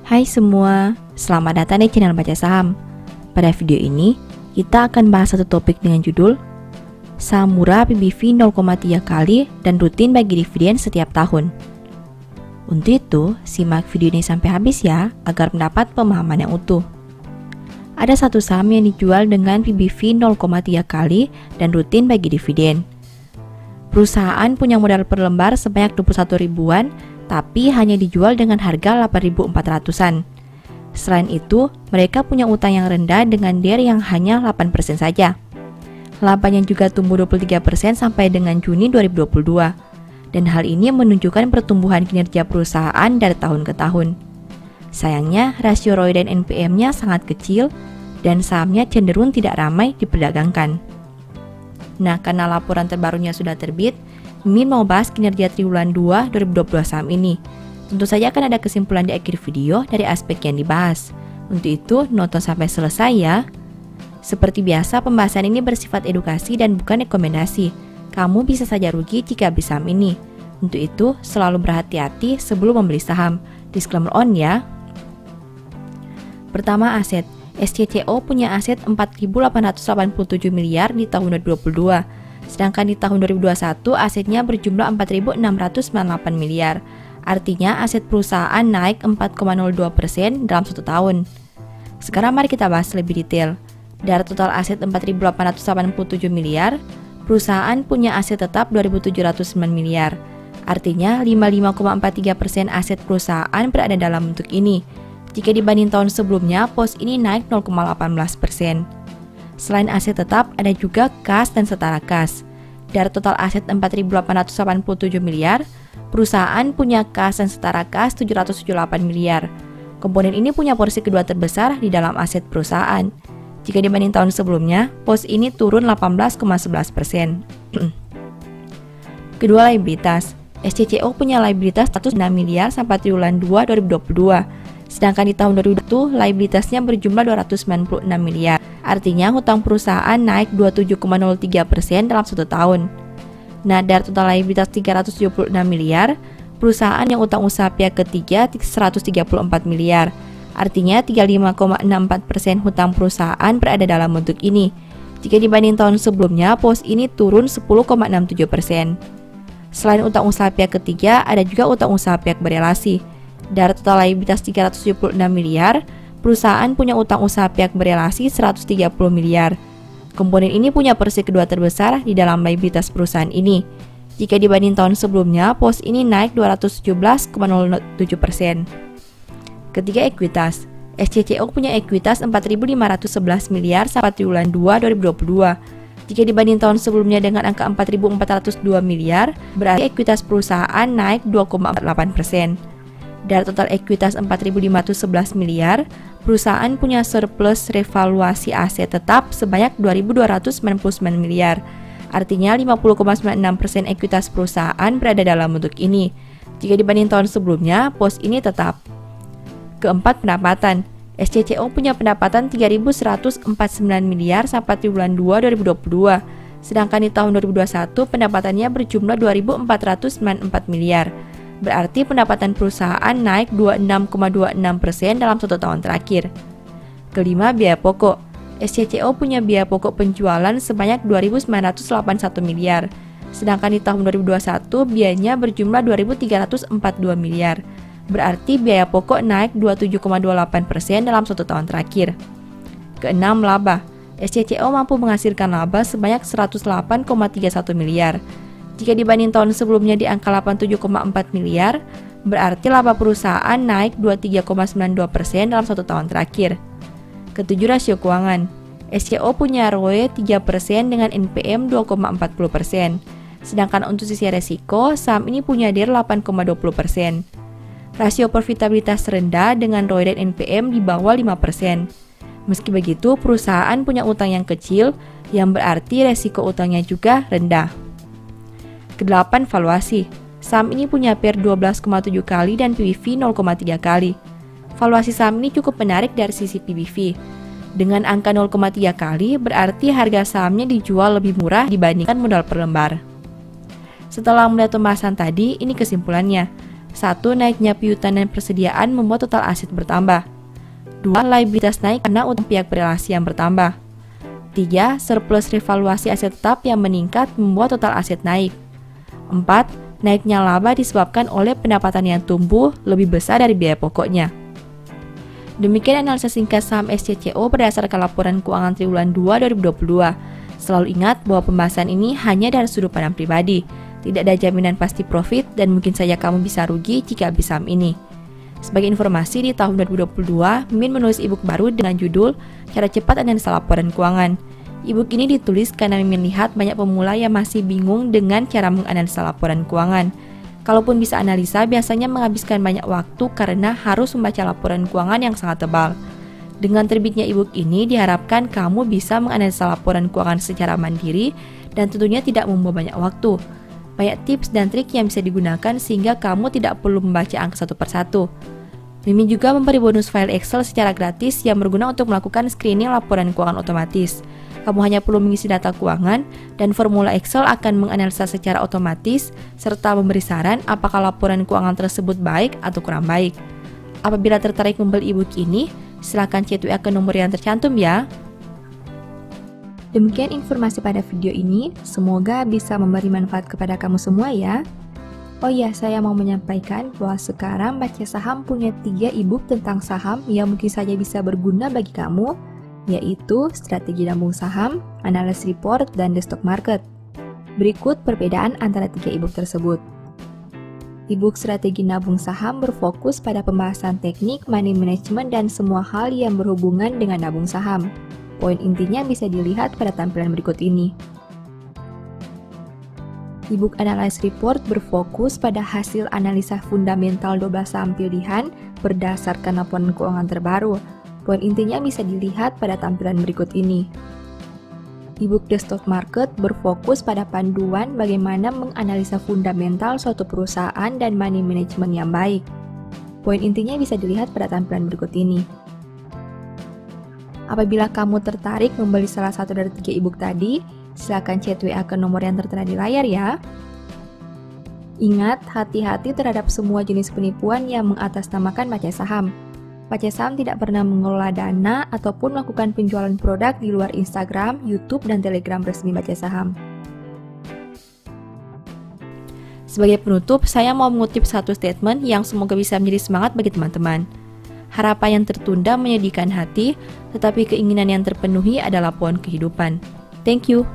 Hai semua, selamat datang di channel Baca Saham. Pada video ini, kita akan bahas satu topik dengan judul Saham murah PBV 0,3 kali dan rutin bagi dividen setiap tahun. Untuk itu, simak video ini sampai habis ya, agar mendapat pemahaman yang utuh. Ada satu saham yang dijual dengan PBV 0,3 kali dan rutin bagi dividen. Perusahaan punya modal per lembar sebanyak 21 ribuan, tapi hanya dijual dengan harga 8.400-an. Selain itu, mereka punya utang yang rendah dengan DIR yang hanya 8% saja. Labanya juga tumbuh 23% sampai dengan Juni 2022. Dan hal ini menunjukkan pertumbuhan kinerja perusahaan dari tahun ke tahun. Sayangnya, rasio ROE dan NPM-nya sangat kecil dan sahamnya cenderung tidak ramai diperdagangkan. Nah, karena laporan terbarunya sudah terbit, Mimin mau bahas kinerja triwulan 2 2022 saham ini. Tentu saja akan ada kesimpulan di akhir video dari aspek yang dibahas. Untuk itu, nonton sampai selesai ya. Seperti biasa, pembahasan ini bersifat edukasi dan bukan rekomendasi. Kamu bisa saja rugi jika beli saham ini. Untuk itu, selalu berhati-hati sebelum membeli saham. Disclaimer on ya. Pertama, aset. SCCO punya aset 4.887 miliar di tahun 2022. Sedangkan di tahun 2021 asetnya berjumlah 4.698 miliar. Artinya aset perusahaan naik 4,02% dalam satu tahun. Sekarang mari kita bahas lebih detail. Dari total aset 4.887 miliar, perusahaan punya aset tetap 2.709 miliar. Artinya 55,43% aset perusahaan berada dalam bentuk ini. Jika dibanding tahun sebelumnya, pos ini naik 0,18%. Selain aset tetap, ada juga kas dan setara kas. Dari total aset 4.887 miliar, perusahaan punya kas dan setara kas 778 miliar. Komponen ini punya porsi kedua terbesar di dalam aset perusahaan. Jika dibanding tahun sebelumnya, pos ini turun 18,11%. Kedua, liabilitas. SCCO punya liabilitas 106 miliar sampai triwulan 2 2022. Sedangkan di tahun 2021, liabilitasnya berjumlah 296 miliar. Artinya hutang perusahaan naik 27,03% dalam satu tahun. Nah, dari total liabilitas 376 miliar, perusahaan yang utang usaha pihak ketiga 134 miliar. Artinya 35,64% hutang perusahaan berada dalam bentuk ini. Jika dibanding tahun sebelumnya, pos ini turun 10,67%. Selain utang usaha pihak ketiga, ada juga utang usaha pihak berelasi. Dari total liabilitas 376 miliar, perusahaan punya utang usaha pihak berelasi 130 miliar. Komponen ini punya porsi kedua terbesar di dalam liabilitas perusahaan ini. Jika dibanding tahun sebelumnya, pos ini naik 217,07%. Ketiga, ekuitas. SCCO punya ekuitas 4.511 miliar sampai triwulan 2 2022. Jika dibanding tahun sebelumnya dengan angka 4.402 miliar, berarti ekuitas perusahaan naik 2,48%. Dari total ekuitas 4.511 miliar, perusahaan punya surplus revaluasi aset tetap sebanyak 2.299 miliar. Artinya 50,96% ekuitas perusahaan berada dalam bentuk ini. Jika dibanding tahun sebelumnya, pos ini tetap. Keempat, pendapatan. SCCO punya pendapatan 3.149 miliar sampai triwulan 2 2022. Sedangkan di tahun 2021 pendapatannya berjumlah 2.494 miliar. Berarti pendapatan perusahaan naik 26,26% dalam satu tahun terakhir. Kelima, biaya pokok. SCCO punya biaya pokok penjualan sebanyak 2.981 miliar. Sedangkan di tahun 2021 biayanya berjumlah 2.342 miliar. Berarti biaya pokok naik 27,28% dalam satu tahun terakhir. Keenam, laba. SCCO mampu menghasilkan laba sebanyak 108,31 miliar. Jika dibanding tahun sebelumnya di angka 87,4 miliar, berarti laba perusahaan naik 23,92% dalam satu tahun terakhir. Ketujuh, rasio keuangan. SCCO punya ROE 3% dengan NPM 2,40%. Sedangkan untuk sisi resiko, saham ini punya DIR 8,20%. Rasio profitabilitas rendah dengan ROE dan NPM di bawah 5%. Meski begitu, perusahaan punya utang yang kecil, yang berarti resiko utangnya juga rendah. Kedelapan, valuasi. Saham ini punya PER 12,7 kali dan PBV 0,3 kali. Valuasi saham ini cukup menarik dari sisi PBV. Dengan angka 0,3 kali, berarti harga sahamnya dijual lebih murah dibandingkan modal per lembar. Setelah melihat pembahasan tadi, ini kesimpulannya. 1. Naiknya piutang dan persediaan membuat total aset bertambah. 2. Liabilitas naik karena utang pihak berelasi yang bertambah. 3. Surplus revaluasi aset tetap yang meningkat membuat total aset naik. 4. Naiknya laba disebabkan oleh pendapatan yang tumbuh lebih besar dari biaya pokoknya. Demikian analisa singkat saham SCCO berdasarkan laporan keuangan triwulan 2 2022. Selalu ingat bahwa pembahasan ini hanya dari sudut pandang pribadi. Tidak ada jaminan pasti profit dan mungkin saja kamu bisa rugi jika beli saham ini. Sebagai informasi, di tahun 2022, Mimin menulis e-book baru dengan judul Cara Cepat Analisa Laporan Keuangan. E-book ini ditulis karena Mimin lihat banyak pemula yang masih bingung dengan cara menganalisa laporan keuangan. Kalaupun bisa analisa, biasanya menghabiskan banyak waktu karena harus membaca laporan keuangan yang sangat tebal. Dengan terbitnya e-book ini, diharapkan kamu bisa menganalisa laporan keuangan secara mandiri dan tentunya tidak membuang banyak waktu. Banyak tips dan trik yang bisa digunakan sehingga kamu tidak perlu membaca angka satu persatu. Mimin juga memberi bonus file Excel secara gratis yang berguna untuk melakukan screening laporan keuangan otomatis. Kamu hanya perlu mengisi data keuangan dan formula Excel akan menganalisa secara otomatis serta memberi saran apakah laporan keuangan tersebut baik atau kurang baik. Apabila tertarik membeli e-book ini, silakan chat WA ke nomor yang tercantum ya. Demikian informasi pada video ini, semoga bisa memberi manfaat kepada kamu semua ya. Oh ya, saya mau menyampaikan bahwa sekarang Baca Saham punya 3 e-book tentang saham yang mungkin saja bisa berguna bagi kamu, yaitu Strategi Nabung Saham, Analysis Report, dan The Stock Market. Berikut perbedaan antara 3 e-book tersebut. E-book Strategi Nabung Saham berfokus pada pembahasan teknik, money management, dan semua hal yang berhubungan dengan nabung saham. Poin intinya bisa dilihat pada tampilan berikut ini. E-book Analysis Report berfokus pada hasil analisa fundamental 12 saham pilihan berdasarkan laporan keuangan terbaru. Poin intinya bisa dilihat pada tampilan berikut ini. E-book The Stock Market berfokus pada panduan bagaimana menganalisa fundamental suatu perusahaan dan money management yang baik. Poin intinya bisa dilihat pada tampilan berikut ini. Apabila kamu tertarik membeli salah satu dari 3 e-book tadi, silakan chat WA ke nomor yang tertera di layar ya. Ingat, hati-hati terhadap semua jenis penipuan yang mengatasnamakan baca saham. Baca Saham tidak pernah mengelola dana ataupun melakukan penjualan produk di luar Instagram, YouTube, dan Telegram resmi Baca Saham. Sebagai penutup, saya mau mengutip satu statement yang semoga bisa menjadi semangat bagi teman-teman. Harapan yang tertunda menyedihkan hati, tetapi keinginan yang terpenuhi adalah pohon kehidupan. Thank you.